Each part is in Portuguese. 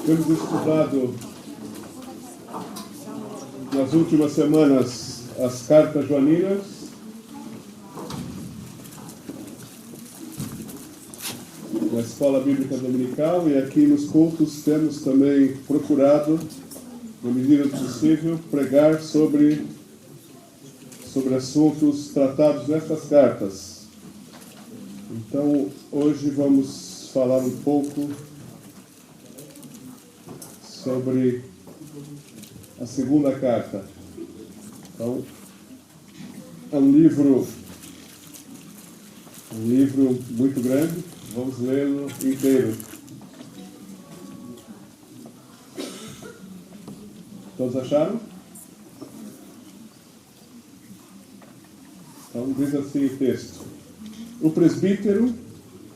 Temos estudado nas últimas semanas as cartas joaninas. Na Escola Bíblica Dominical, e aqui nos cultos temos também procurado, na medida do possível, pregar sobre assuntos tratados nestas cartas. Então, hoje vamos falar um pouco sobre a segunda carta. Então, é um livro muito grande, vamos lê-lo inteiro. Todos acharam? Então diz assim o texto: O presbítero,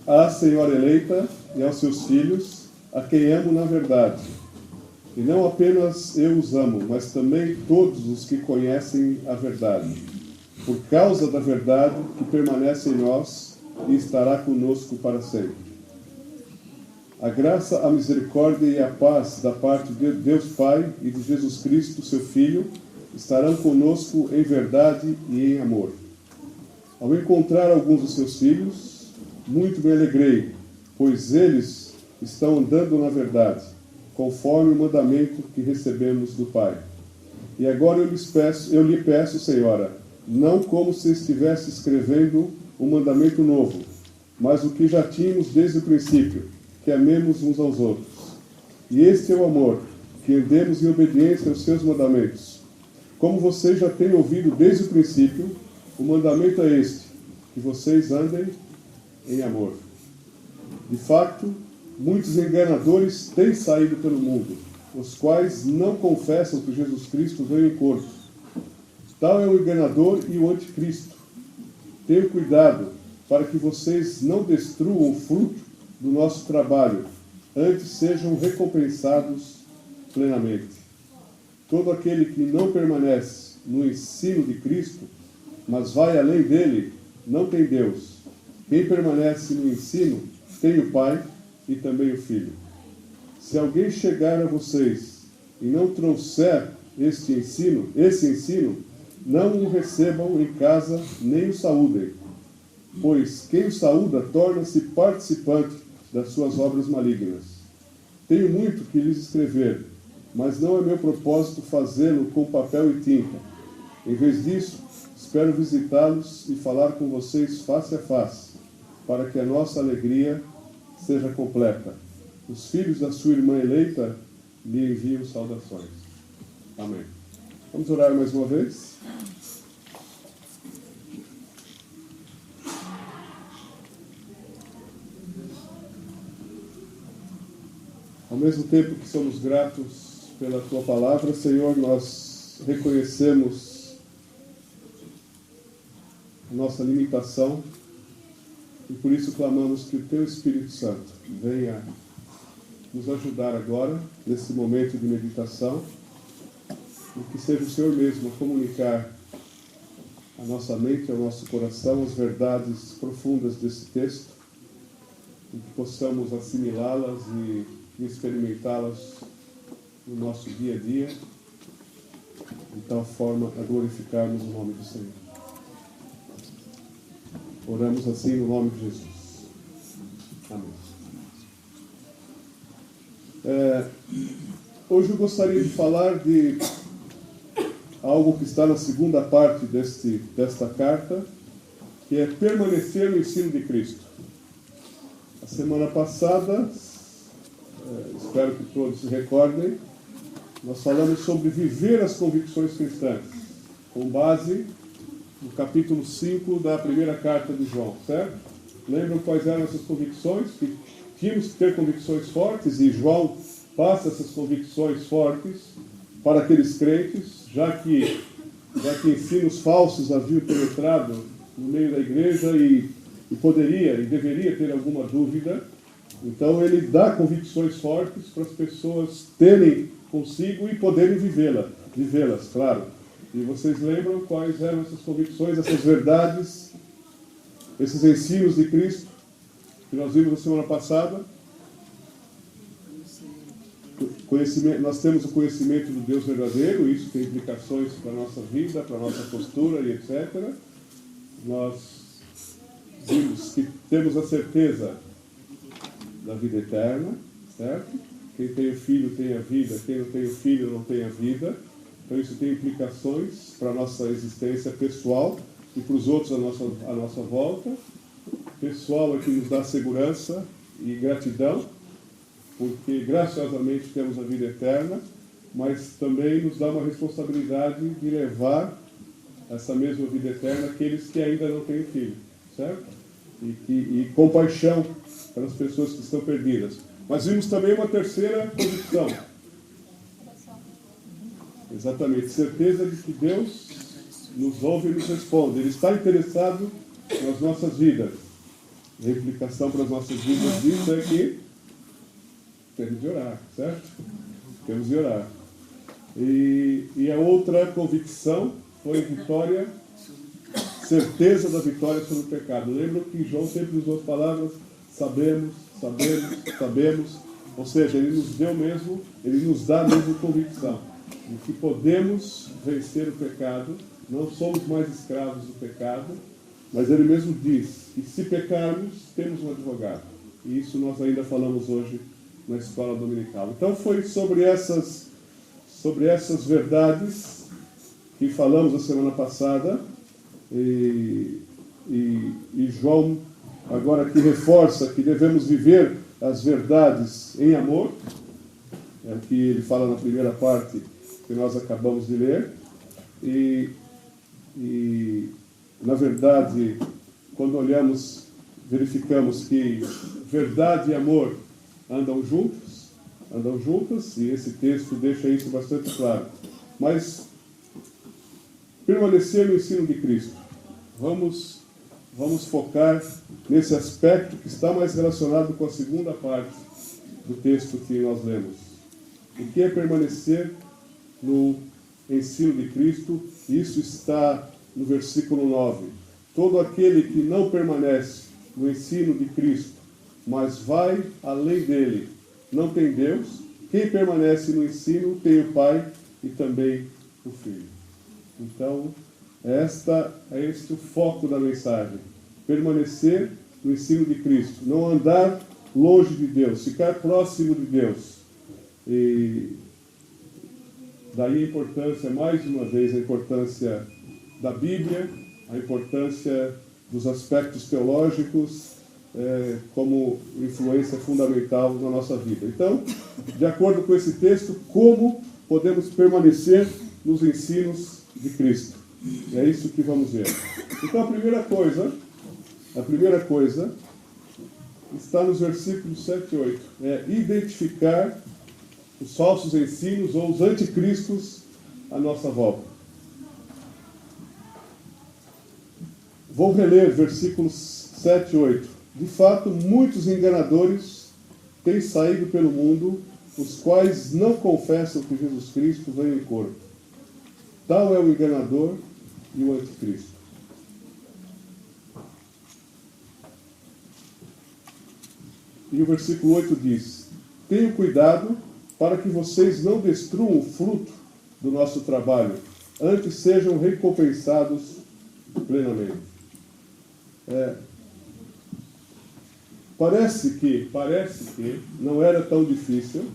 à senhora eleita e aos seus filhos, a quem amo na verdade. E não apenas eu os amo, mas também todos os que conhecem a verdade, por causa da verdade que permanece em nós e estará conosco para sempre. A graça, a misericórdia e a paz da parte de Deus Pai e de Jesus Cristo, seu Filho, estarão conosco em verdade e em amor. Ao encontrar alguns dos seus filhos, muito me alegrei, pois eles estão andando na verdade, conforme o mandamento que recebemos do Pai. E agora eu lhe peço, Senhora, não como se estivesse escrevendo um mandamento novo, mas o que já tínhamos desde o princípio, que amemos uns aos outros. E este é o amor, que andemos em obediência aos seus mandamentos. Como vocês já têm ouvido desde o princípio, o mandamento é este, que vocês andem em amor. De fato, muitos enganadores têm saído pelo mundo, os quais não confessam que Jesus Cristo veio em corpo. Tal é o enganador e o anticristo. Tenham cuidado para que vocês não destruam o fruto do nosso trabalho, antes sejam recompensados plenamente. Todo aquele que não permanece no ensino de Cristo, mas vai além dele, não tem Deus. Quem permanece no ensino tem o Pai e também o Filho. Se alguém chegar a vocês e não trouxer esse ensino, não o recebam em casa nem o saúdem, pois quem o saúda torna-se participante das suas obras malignas. Tenho muito que lhes escrever, mas não é meu propósito fazê-lo com papel e tinta. Em vez disso, espero visitá-los e falar com vocês face a face, para que a nossa alegria seja completa. Os filhos da sua irmã eleita lhe enviam saudações. Amém. Vamos orar mais uma vez? Ao mesmo tempo que somos gratos pela Tua Palavra, Senhor, nós reconhecemos a nossa limitação e por isso clamamos que o Teu Espírito Santo venha nos ajudar agora, nesse momento de meditação, e que seja o Senhor mesmo a comunicar à nossa mente, ao nosso coração, as verdades profundas desse texto, e que possamos assimilá-las e experimentá-las no nosso dia a dia, de tal forma a glorificarmos o nome do Senhor. Oramos assim no nome de Jesus. Amém. Hoje eu gostaria de falar de algo que está na segunda parte desta carta, que é permanecer no ensino de Cristo. A semana passada, espero que todos se recordem, nós falamos sobre viver as convicções cristãs, com base no capítulo 5 da primeira carta de João, certo? Lembram quais eram essas convicções? Que tínhamos que ter convicções fortes, e João passa essas convicções fortes para aqueles crentes, já que ensinos falsos haviam penetrado no meio da igreja e poderia e deveria ter alguma dúvida. Então ele dá convicções fortes para as pessoas terem consigo e poderem vivê-las, claro. E vocês lembram quais eram essas convicções, essas verdades, esses ensinos de Cristo que nós vimos na semana passada? nós temos o conhecimento do Deus verdadeiro, isso tem implicações para a nossa vida, para a nossa postura e etc. Nós vimos que temos a certeza da vida eterna, certo? Quem tem o Filho tem a vida, quem não tem o Filho não tem a vida. Então isso tem implicações para a nossa existência pessoal e para os outros à nossa volta. Pessoal é que nos dá segurança e gratidão, porque graciosamente temos a vida eterna, mas também nos dá uma responsabilidade de levar essa mesma vida eterna àqueles que ainda não têm filho, certo? E compaixão para as pessoas que estão perdidas. Mas vimos também uma terceira convicção. Exatamente, certeza de que Deus nos ouve e nos responde. Ele está interessado nas nossas vidas. A implicação para as nossas vidas disso é que temos de orar, certo? Temos de orar. E a outra convicção foi vitória, certeza da vitória sobre o pecado. Lembra que João sempre usou as palavras sabemos, sabemos, sabemos. Ou seja, ele nos dá mesmo convicção de que podemos vencer o pecado, não somos mais escravos do pecado, mas ele mesmo diz que se pecarmos, temos um advogado. E isso nós ainda falamos hoje na escola dominical. Então foi sobre essas verdades que falamos a semana passada, e João agora aqui reforça que devemos viver as verdades em amor, é o que ele fala na primeira parte que nós acabamos de ler, e na verdade, quando olhamos, verificamos que verdade e amor andam juntas, e esse texto deixa isso bastante claro. Mas permanecer no ensino de Cristo. Vamos focar nesse aspecto que está mais relacionado com a segunda parte do texto que nós lemos. O que é permanecer no ensino de Cristo? Isso está no versículo 9. Todo aquele que não permanece no ensino de Cristo, mas vai além dele, não tem Deus. Quem permanece no ensino tem o Pai e também o Filho. Então, é este o foco da mensagem. Permanecer no ensino de Cristo. Não andar longe de Deus, ficar próximo de Deus. E daí a importância, mais uma vez, a importância da Bíblia, a importância dos aspectos teológicos como influência fundamental na nossa vida. Então, de acordo com esse texto, como podemos permanecer nos ensinos de Cristo? É isso que vamos ver. Então, a primeira coisa está nos versículos 7 e 8. É identificar os falsos ensinos ou os anticristos à nossa volta. Vou reler versículos 7 e 8. De fato, muitos enganadores têm saído pelo mundo, os quais não confessam que Jesus Cristo veio em corpo. Tal é o enganador e o anticristo. E o versículo 8 diz: tenham cuidado para que vocês não destruam o fruto do nosso trabalho, antes sejam recompensados plenamente. Parece que não era tão difícil,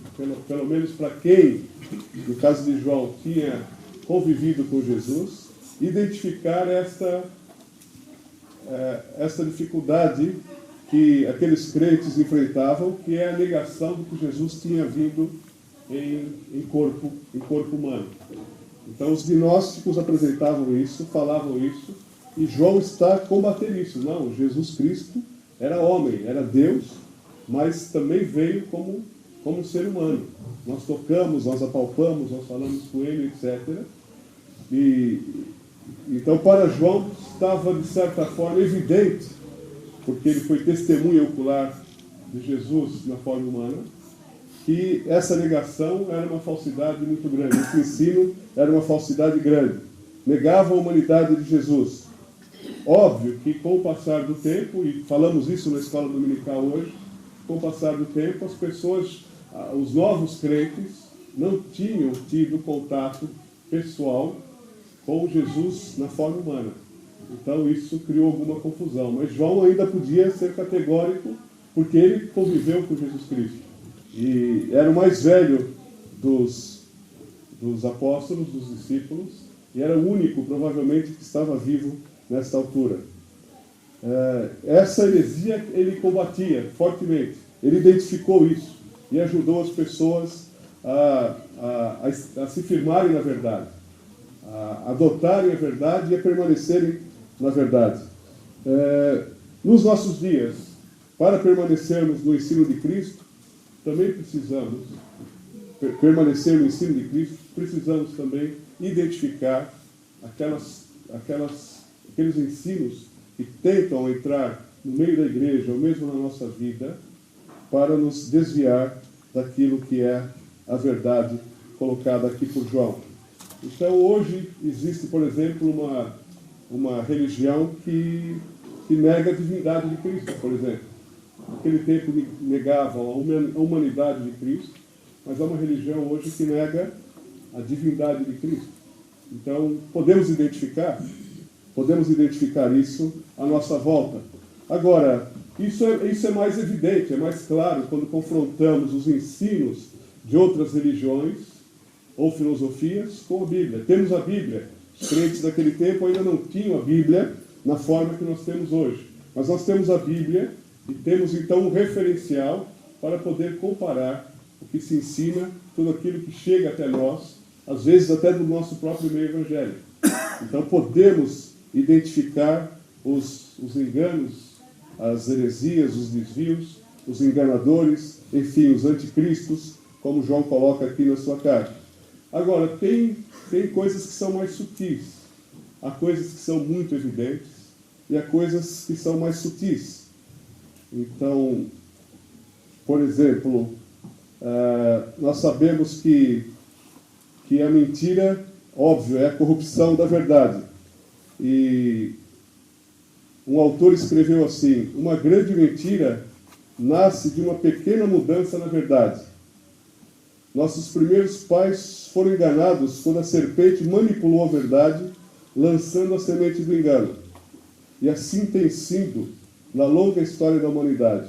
pelo menos para quem, no caso de João, tinha convivido com Jesus, identificar esta dificuldade que aqueles crentes enfrentavam, que é a negação de que Jesus tinha vindo em corpo humano. Então os gnósticos apresentavam isso, falavam isso, e João está a combater isso. Não, Jesus Cristo era homem, era Deus, mas também veio como ser humano. Nós tocamos, nós apalpamos, nós falamos com ele, etc. Então, para João, estava, de certa forma, evidente, porque ele foi testemunha ocular de Jesus na forma humana, que essa negação era uma falsidade muito grande. Esse ensino era uma falsidade grande. Negava a humanidade de Jesus. Óbvio que com o passar do tempo, e falamos isso na escola dominical hoje, com o passar do tempo as pessoas os novos crentes não tinham tido contato pessoal com Jesus na forma humana. Então isso criou alguma confusão. Mas João ainda podia ser categórico, porque ele conviveu com Jesus Cristo. E era o mais velho dos apóstolos, dos discípulos, e era o único, provavelmente, que estava vivo nessa altura. Essa heresia ele combatia fortemente. Ele identificou isso e ajudou as pessoas a se firmarem na verdade, a adotarem a verdade e a permanecerem na verdade. Nos nossos dias, para permanecermos no ensino de Cristo, também precisamos permanecer no ensino de Cristo, precisamos também identificar aqueles ensinos que tentam entrar no meio da igreja, ou mesmo na nossa vida, para nos desviar daquilo que é a verdade colocada aqui por João. Então, hoje, existe, por exemplo, uma religião que nega a divindade de Cristo, por exemplo. Naquele tempo negavam a humanidade de Cristo, mas há uma religião hoje que nega a divindade de Cristo. Então, podemos identificar isso à nossa volta. Agora, isso é mais evidente, é mais claro quando confrontamos os ensinos de outras religiões ou filosofias com a Bíblia. Temos a Bíblia. Os crentes daquele tempo ainda não tinham a Bíblia na forma que nós temos hoje. Mas nós temos a Bíblia e temos então um referencial para poder comparar o que se ensina, tudo aquilo que chega até nós, às vezes até do nosso próprio meio evangélico. Então podemos identificar os enganos, as heresias, os desvios, os enganadores, enfim, os anticristos, como João coloca aqui na sua carta. Agora, tem coisas que são mais sutis, há coisas que são muito evidentes e há coisas que são mais sutis. Então, por exemplo, nós sabemos que a mentira, óbvio, é a corrupção da verdade. E um autor escreveu assim: uma grande mentira nasce de uma pequena mudança na verdade. Nossos primeiros pais foram enganados quando a serpente manipulou a verdade, lançando a semente do engano. E assim tem sido na longa história da humanidade.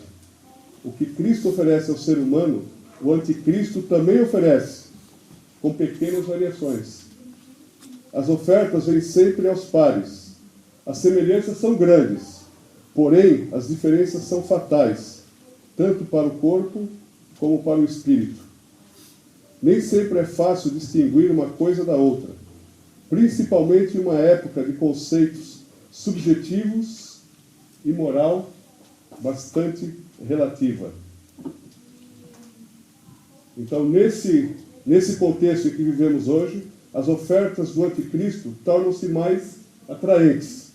O que Cristo oferece ao ser humano, o anticristo também oferece, com pequenas variações. As ofertas vêm sempre aos pares. As semelhanças são grandes, porém as diferenças são fatais, tanto para o corpo como para o espírito. Nem sempre é fácil distinguir uma coisa da outra, principalmente em uma época de conceitos subjetivos e moral bastante relativa. Então, nesse contexto em que vivemos hoje, as ofertas do anticristo tornam-se mais atraentes.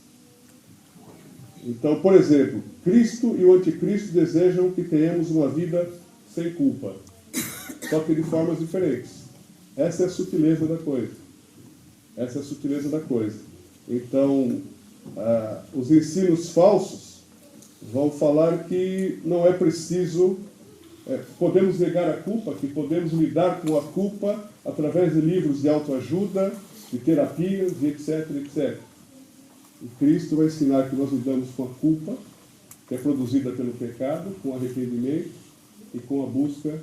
Então, por exemplo, Cristo e o anticristo desejam que tenhamos uma vida sem culpa, só que de formas diferentes. Essa é a sutileza da coisa. Então, os ensinos falsos vão falar que não é preciso, podemos negar a culpa, que podemos lidar com a culpa através de livros de autoajuda, de terapias, e etc, etc. E Cristo vai ensinar que nós lidamos com a culpa, que é produzida pelo pecado, com arrependimento e com a busca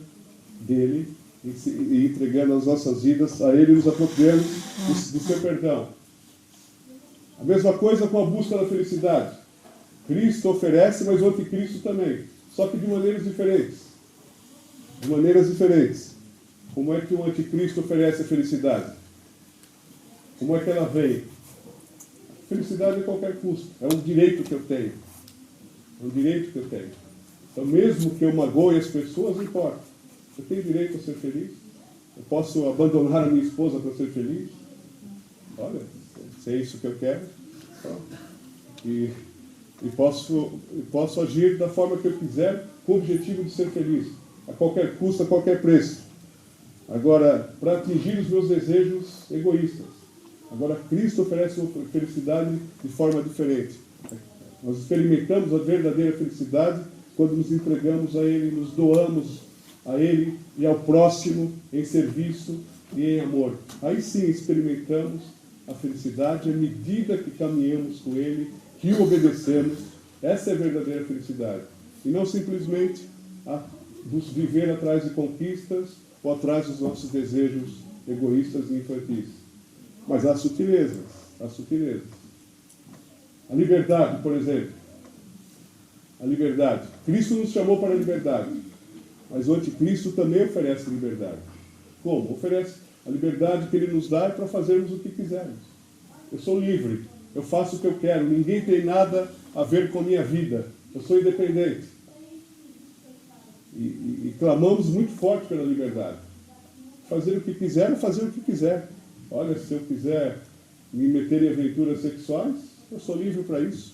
dele, e entregando as nossas vidas a ele e nos apropriando do seu perdão. A mesma coisa com a busca da felicidade. Cristo oferece, mas o anticristo também, só que de maneiras diferentes. Como é que o anticristo oferece a felicidade? Como é que ela vem? Felicidade a qualquer custo. É um direito que eu tenho. Então, mesmo que eu magoe as pessoas, não importa. Eu tenho direito a ser feliz. Eu posso abandonar a minha esposa para ser feliz. Olha, se é isso que eu quero. Então, e posso agir da forma que eu quiser, com o objetivo de ser feliz. A qualquer custo, a qualquer preço. Agora, para atingir os meus desejos egoístas. Agora, Cristo oferece uma felicidade de forma diferente. Nós experimentamos a verdadeira felicidade quando nos entregamos a Ele, nos doamos a Ele e ao próximo em serviço e em amor. Aí sim experimentamos a felicidade à medida que caminhamos com Ele, que o obedecemos. Essa é a verdadeira felicidade. E não simplesmente viver atrás de conquistas ou atrás dos nossos desejos egoístas e infantis. Mas há sutilezas, há sutilezas. A liberdade, por exemplo. A liberdade. Cristo nos chamou para a liberdade. Mas o anticristo também oferece liberdade. Como? Oferece a liberdade que ele nos dá para fazermos o que quisermos. Eu sou livre. Eu faço o que eu quero. Ninguém tem nada a ver com a minha vida. Eu sou independente. E clamamos muito forte pela liberdade. Fazer o que quiser, fazer o que quiser. Olha, se eu quiser me meter em aventuras sexuais, eu sou livre para isso.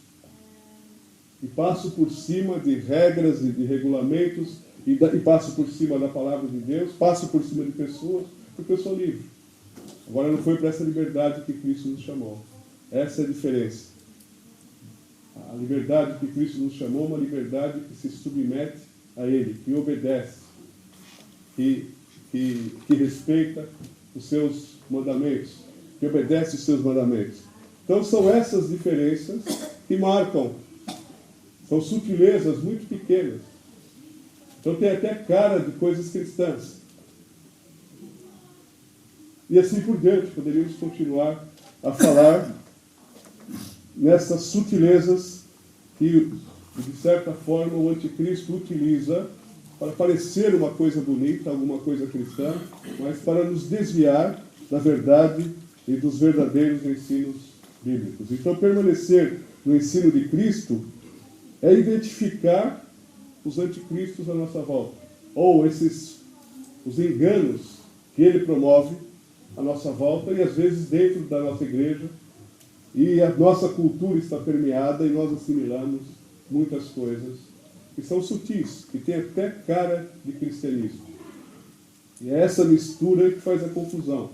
E passo por cima de regras e de regulamentos, e passo por cima da palavra de Deus, passo por cima de pessoas, porque eu sou livre. Agora não foi para essa liberdade que Cristo nos chamou. Essa é a diferença. A liberdade que Cristo nos chamou é uma liberdade que se submete a Ele, que obedece, que respeita os seus mandamentos, que obedece os seus mandamentos. Então são essas diferenças que marcam, são sutilezas muito pequenas. Então tem até cara de coisas cristãs. E assim por diante, poderíamos continuar a falar nessas sutilezas que, de certa forma, o anticristo utiliza para parecer uma coisa bonita, alguma coisa cristã, mas para nos desviar da verdade e dos verdadeiros ensinos bíblicos. Então, permanecer no ensino de Cristo é identificar os anticristos à nossa volta, ou os enganos que ele promove à nossa volta e às vezes dentro da nossa igreja, e a nossa cultura está permeada e nós assimilamos muitas coisas que são sutis, que têm até cara de cristianismo. E é essa mistura que faz a confusão,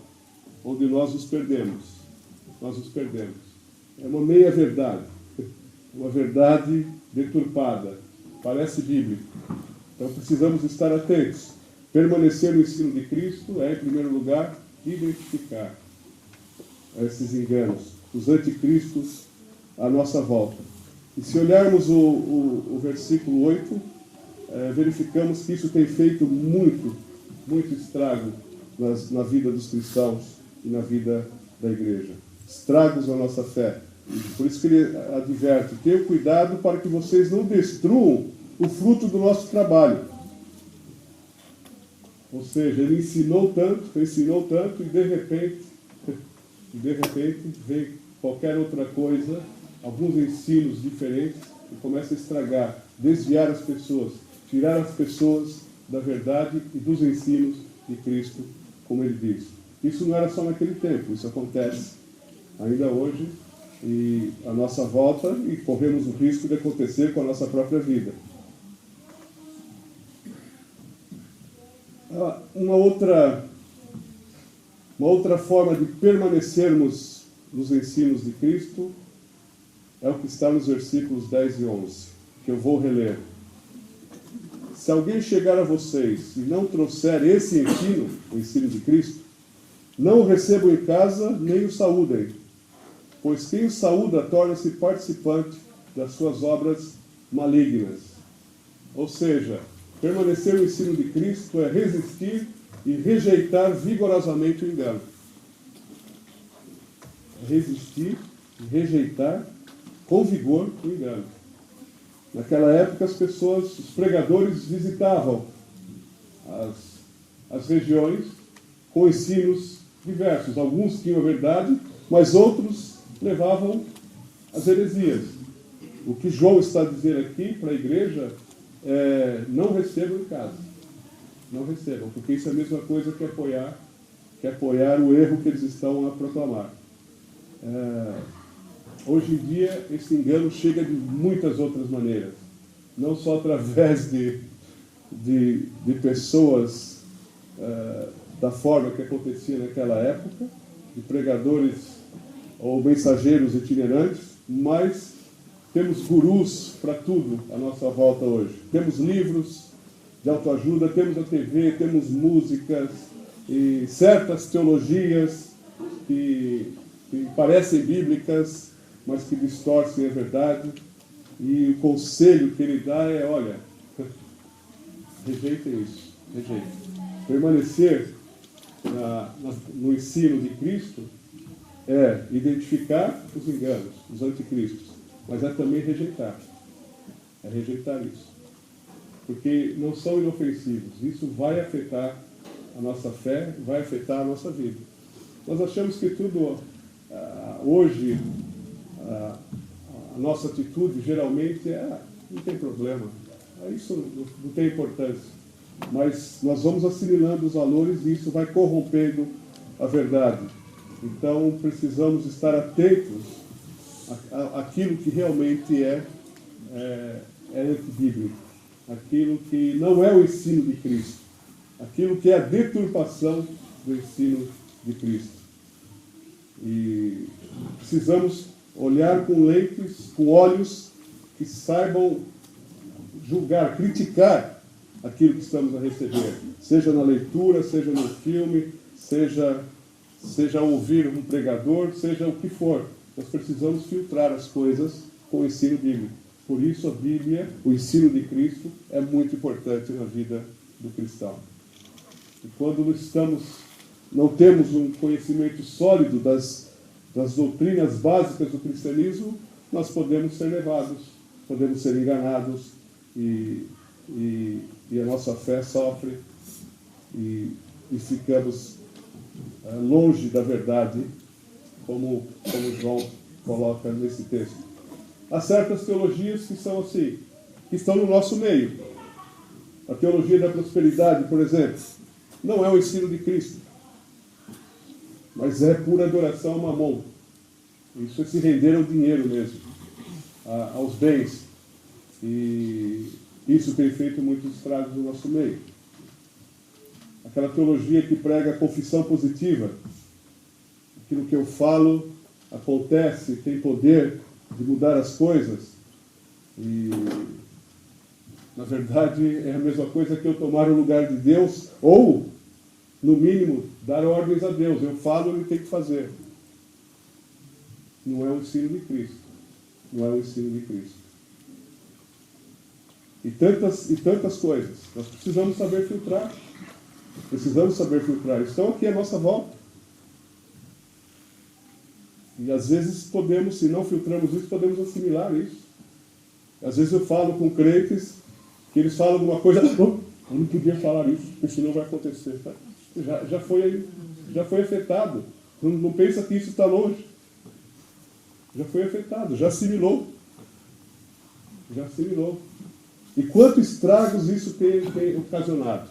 onde nós nos perdemos. Nós nos perdemos. É uma meia-verdade, uma verdade deturpada, parece bíblico. Então precisamos estar atentos. Permanecer no ensino de Cristo é, em primeiro lugar, identificar esses enganos, os anticristos à nossa volta. E se olharmos o versículo 8, verificamos que isso tem feito muito estrago na vida dos cristãos e na vida da igreja. Estragos na nossa fé. Por isso que ele adverte: tenham cuidado para que vocês não destruam o fruto do nosso trabalho. Ou seja, ele ensinou tanto, e de repente vem qualquer outra coisa, alguns ensinos diferentes, e começa a estragar, desviar as pessoas, tirar as pessoas da verdade e dos ensinos de Cristo, como ele diz. Isso não era só naquele tempo, isso acontece ainda hoje, e à nossa volta, e corremos o risco de acontecer com a nossa própria vida. Uma outra forma de permanecermos nos ensinos de Cristo é o que está nos versículos 10 e 11, que eu vou reler. Se alguém chegar a vocês e não trouxer esse ensino, o ensino de Cristo, não o recebam em casa, nem o saúdem, pois quem o saúda torna-se participante das suas obras malignas. Ou seja, permanecer no ensino de Cristo é resistir e rejeitar vigorosamente o engano. Resistir e rejeitar com vigor o engano. Naquela época as pessoas, os pregadores visitavam as regiões com ensinos diversos. Alguns tinham a verdade, mas outros levavam as heresias. O que João está a dizer aqui para a igreja é: não recebam em casa. Não recebam, porque isso é a mesma coisa que apoiar o erro que eles estão a proclamar. Hoje em dia, esse engano chega de muitas outras maneiras. Não só através de pessoas da forma que acontecia naquela época, de pregadores ou mensageiros itinerantes, mas temos gurus para tudo à nossa volta hoje. Temos livros, de autoajuda, temos a TV, temos músicas e certas teologias que parecem bíblicas, mas que distorcem a verdade. E o conselho que ele dá é, olha, rejeitem isso, rejeitem. Permanecer no ensino de Cristo é identificar os enganos, os anticristos, mas é também rejeitar. É rejeitar isso. Porque não são inofensivos. Isso vai afetar a nossa fé, vai afetar a nossa vida. Nós achamos que tudo, hoje, a nossa atitude geralmente não tem problema. Isso não tem importância. Mas nós vamos assimilando os valores e isso vai corrompendo a verdade. Então precisamos estar atentos àquilo que realmente é antibíblico, aquilo que não é o ensino de Cristo, aquilo que é a deturpação do ensino de Cristo. E precisamos olhar com lentes, com olhos que saibam julgar, criticar aquilo que estamos a receber, seja na leitura, seja no filme, seja ouvir um pregador, seja o que for. Nós precisamos filtrar as coisas com o ensino bíblico. Por isso a Bíblia, o ensino de Cristo, é muito importante na vida do cristão. E quando não temos um conhecimento sólido das doutrinas básicas do cristianismo, nós podemos ser levados, podemos ser enganados e a nossa fé sofre e ficamos longe da verdade, como João coloca nesse texto. Há certas teologias que são assim, que estão no nosso meio. A teologia da prosperidade, por exemplo, não é o ensino de Cristo, mas é pura adoração a Mamon. Isso é se render ao dinheiro mesmo, aos bens. E isso tem feito muitos estragos no nosso meio. Aquela teologia que prega a confissão positiva, aquilo que eu falo acontece, tem poder de mudar as coisas, e na verdade é a mesma coisa que eu tomar o lugar de Deus, ou no mínimo dar ordens a Deus. Eu falo, ele tem que fazer. Não é o ensino de Cristo, não é o ensino de Cristo. E tantas coisas. Nós precisamos saber filtrar. Estão aqui à nossa volta. E às vezes podemos, se não filtramos isso, podemos assimilar isso. Às vezes eu falo com crentes que eles falam alguma coisa, eu não podia falar isso, porque senão vai acontecer. Já foi afetado. Não pensa que isso está longe. Já foi afetado, já assimilou. E quantos estragos isso tem ocasionado?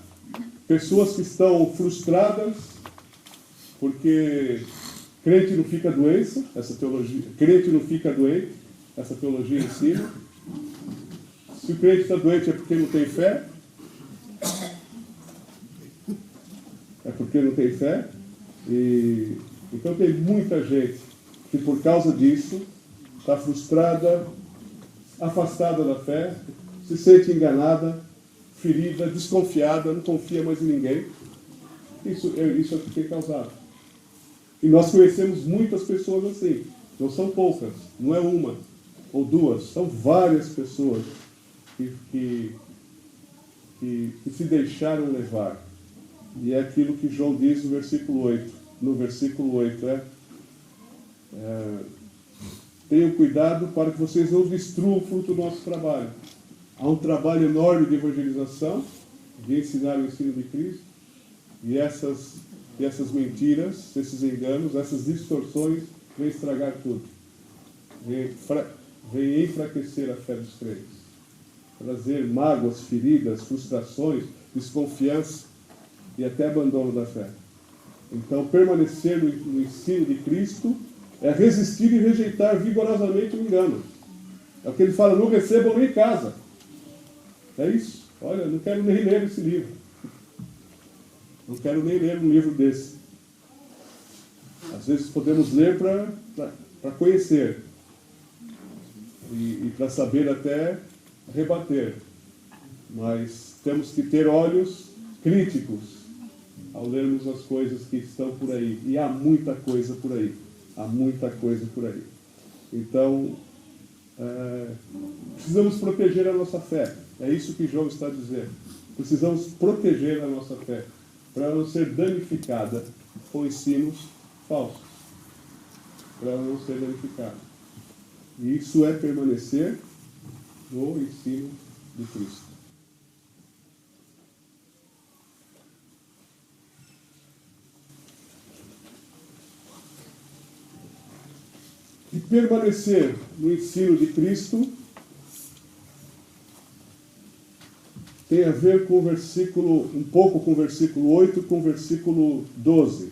Pessoas que estão frustradas porque crente não fica doente, essa teologia ensina. Se o crente está doente é porque não tem fé. E então tem muita gente que por causa disso está frustrada, afastada da fé, se sente enganada, ferida, desconfiada, não confia mais em ninguém. Isso é o que tem causado. E nós conhecemos muitas pessoas assim. Não são poucas, não é uma ou duas, são várias pessoas que se deixaram levar. E é aquilo que João diz no versículo 8. No versículo 8 tenham cuidado para que vocês não destruam o fruto do nosso trabalho. Há um trabalho enorme de evangelização, de ensinar o ensino de Cristo, e essas mentiras, esses enganos, essas distorções vêm estragar tudo. Vêm enfraquecer a fé dos crentes, trazer mágoas, feridas, frustrações, desconfiança e até abandono da fé. Então, permanecer no ensino de Cristo é resistir e rejeitar vigorosamente o engano. É o que ele fala, não recebam nem em casa. É isso. Olha, não quero nem ler esse livro. Não quero nem ler um livro desse. Às vezes podemos ler para conhecer. E para saber até rebater. mas temos que ter olhos críticos ao lermos as coisas que estão por aí. E há muita coisa por aí. Há muita coisa por aí. Então, precisamos proteger a nossa fé. É isso que João está dizendo. Precisamos proteger a nossa fé para não ser danificada com ensinos falsos. Para não ser danificada. E isso é permanecer no ensino de Cristo. E permanecer no ensino de Cristo tem a ver com o versículo, um pouco com o versículo 8, com o versículo 12.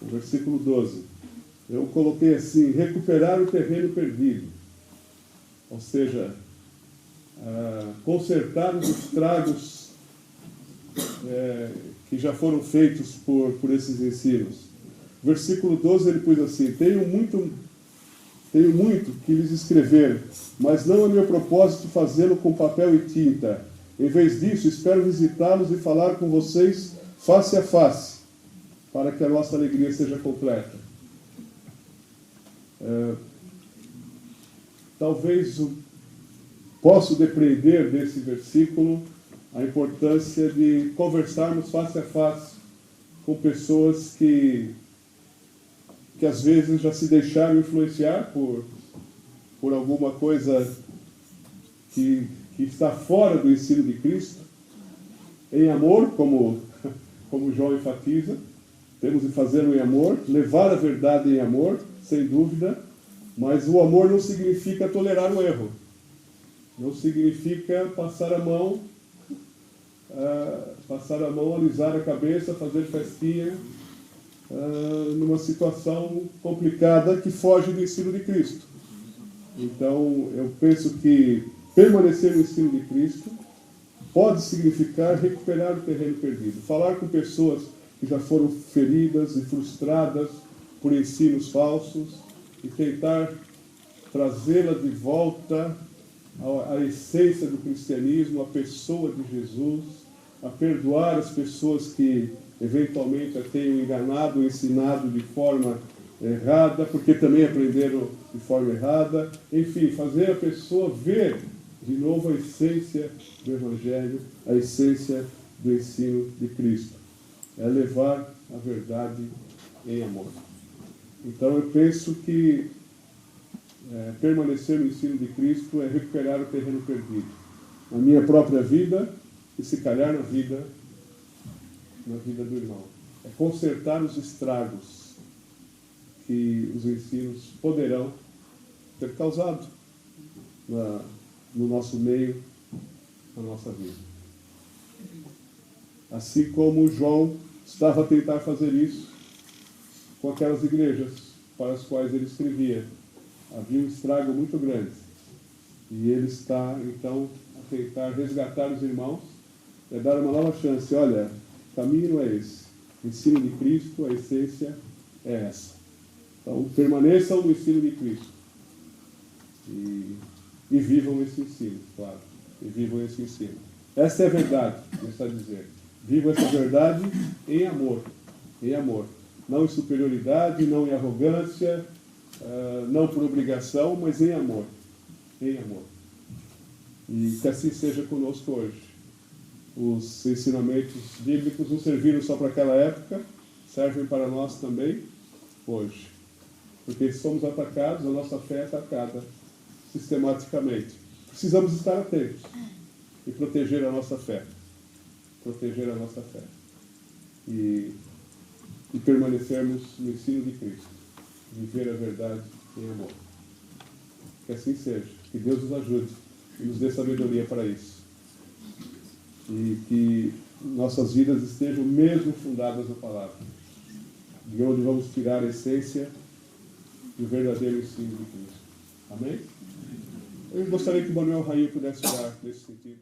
O versículo 12. Eu coloquei assim, recuperar o terreno perdido. Ou seja, consertar os estragos que já foram feitos por esses ensinos. Versículo 12 ele pôs assim, tenho muito que lhes escrever, mas não é meu propósito fazê-lo com papel e tinta. Em vez disso, espero visitá-los e falar com vocês face a face, para que a nossa alegria seja completa. Talvez posso depreender desse versículo a importância de conversarmos face a face com pessoas que às vezes já se deixaram influenciar por alguma coisa que está fora do ensino de Cristo, em amor, como João enfatiza, temos de fazê-lo em amor, levar a verdade em amor, sem dúvida, mas o amor não significa tolerar o erro, não significa passar a mão, alisar a cabeça, fazer festinha, numa situação complicada que foge do ensino de Cristo. Então, eu penso que permanecer no ensino de Cristo pode significar recuperar o terreno perdido. Falar com pessoas que já foram feridas e frustradas por ensinos falsos e tentar trazê-las de volta à essência do cristianismo, à pessoa de Jesus, a perdoar as pessoas que eventualmente a tenham enganado ou ensinado de forma errada, porque também aprenderam de forma errada. Enfim, fazer a pessoa ver de novo a essência do Evangelho, a essência do ensino de Cristo. É levar a verdade em amor. Então eu penso que permanecer no ensino de Cristo é recuperar o terreno perdido. Na minha própria vida e se calhar na vida do irmão. É consertar os estragos que os ensinos poderão ter causado no nosso meio, na nossa vida. Assim como João estava a tentar fazer isso com aquelas igrejas para as quais ele escrevia. Havia um estrago muito grande. E ele está, então, a tentar resgatar os irmãos e dar uma nova chance. Olha, o caminho não é esse. O ensino de Cristo, a essência é essa. Então, permaneçam no ensino de Cristo. E vivam esse ensino, claro. E vivam esse ensino. Essa é a verdade, ele está dizendo. Vivam essa verdade em amor. Em amor. Não em superioridade, não em arrogância, não por obrigação, mas em amor. Em amor. E que assim seja conosco hoje. Os ensinamentos bíblicos não serviram só para aquela época, servem para nós também hoje. Porque somos atacados, a nossa fé é atacada sistematicamente. Precisamos estar atentos e proteger a nossa fé. Proteger a nossa fé. E permanecermos no ensino de Cristo. Viver a verdade em amor. Que assim seja. Que Deus nos ajude e nos dê sabedoria para isso. E que nossas vidas estejam mesmo fundadas na palavra. De onde vamos tirar a essência do verdadeiro ensino de Cristo. Amém? Eu gostaria que o Manuel Raí pudesse orar nesse sentido.